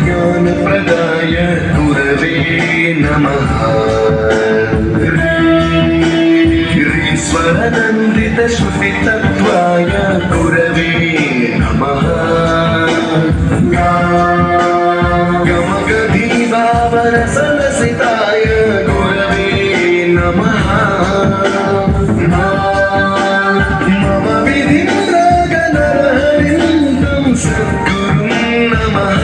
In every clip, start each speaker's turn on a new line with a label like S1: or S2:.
S1: ज्ञानप्रदाय गुरवे नमः। स्वरनन्दितश्रुतितत्त्वाय गुरवे नमः। गमगधीभावरसलसिताय गुरवे नमः। मम विधिं रागनरहरिं सद्गुरुं नमः।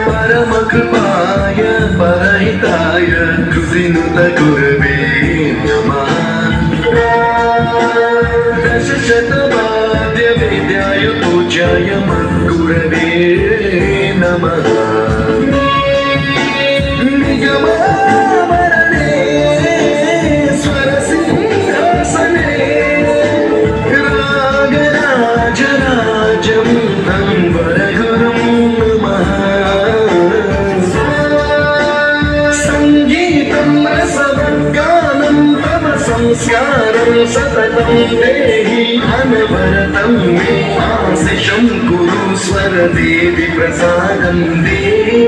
S1: परमकृपाय परहिताय कृतिनुत गुरवे नमः। दशशतवाद्यवेद्याय पूज्याय मद्गुरवे नमः। निगमावरणे स्वरसिंहासने रागराजराजं वरगुरुं नमः। संस्कारं सततं देहि अनवरतं मे आशिषं कुरु स्वरदेवि प्रसादं देहि